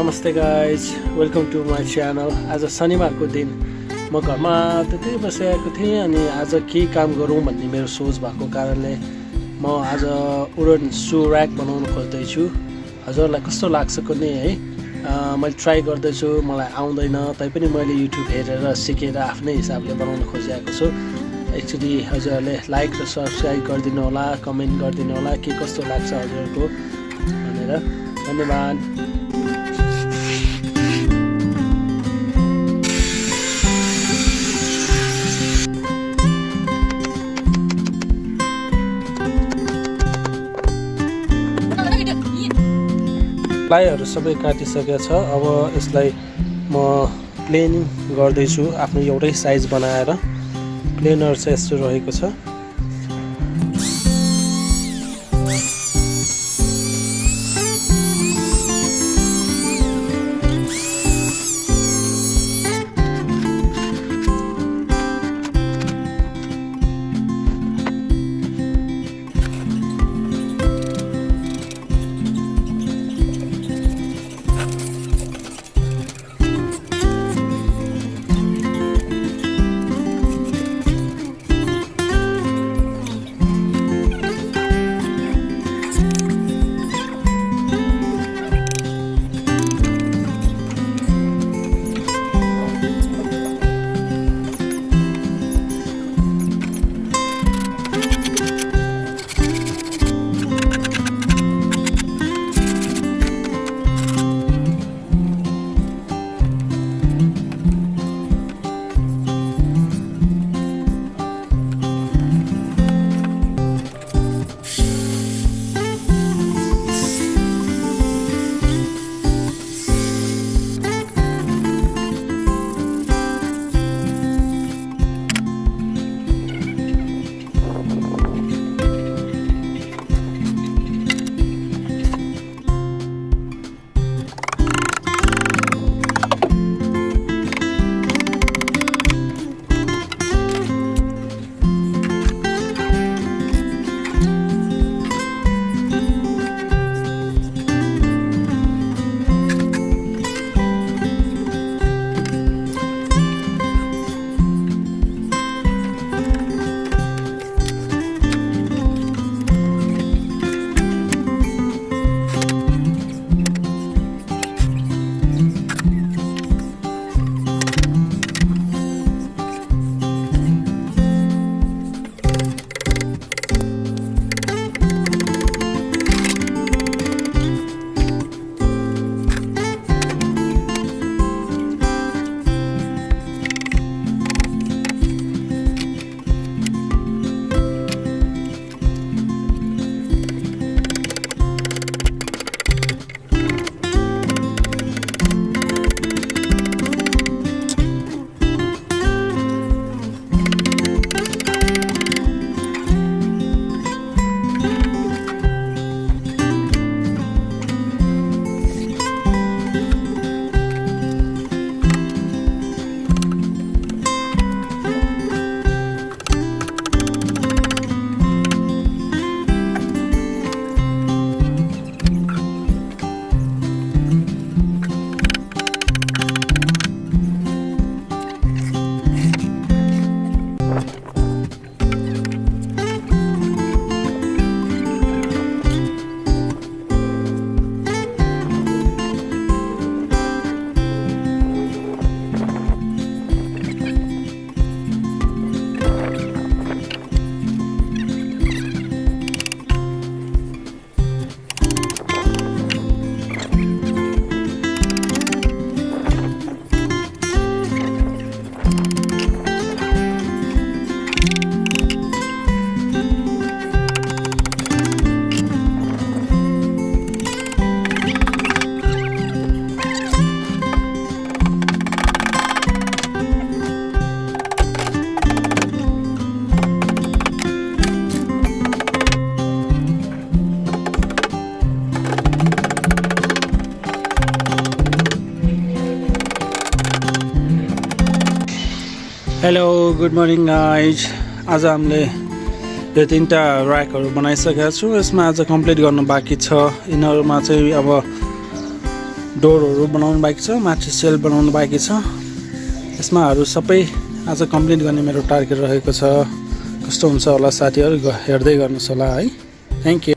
नमस्ते guys, welcome to my channel. आज शनिबारको दिन म घरमा त्यतै बसिरहेको थिएँ अनि आज के काम गरौँ भन्ने मेरो सोच भएको कारणले म आज वुडन सु ऱ्याक बनाउन खोज्दैछु। हजुरलाई कस्तो लाग्छ कुनै है, मैले ट्राई गर्दैछु, मलाई आउँदैन, तैपनि मैले युट्युब हेरेर सिकेर आफ्नै हिसाबले बनाउन खोजिरहेको छु। एक्चुअली हजुरहरूले लाइक र सब्सक्राइब गरिदिनु होला, कमेन्ट गरिदिनु होला के कस्तो लाग्छ हजुरहरूको भनेर। धन्यवाद। प्लाईहरू सबै काटिसकेको छ। अब यसलाई म प्लेनिङ गर्दैछु, आफ्नो एउटै साइज बनाएर। प्लेनहरू चाहिँ यस्तो रहेको छ। Hello, good morning guys. आज हामीले यो 3टा ऱ्याकहरू बनाइसकेका छौँ। यसमा आज कम्प्लिट गर्नु बाँकी छ। यिनीहरूमा चाहिँ अब डोरहरू बनाउनु बाँकी छ, माथि सेल बनाउनु बाँकी छ। यसमाहरू सबै आज कम्प्लिट गर्ने मेरो टार्गेट रहेको छ। कस्तो हुन्छ होला साथीहरू हेर्दै गर्नुहोस् होला है। Thank you.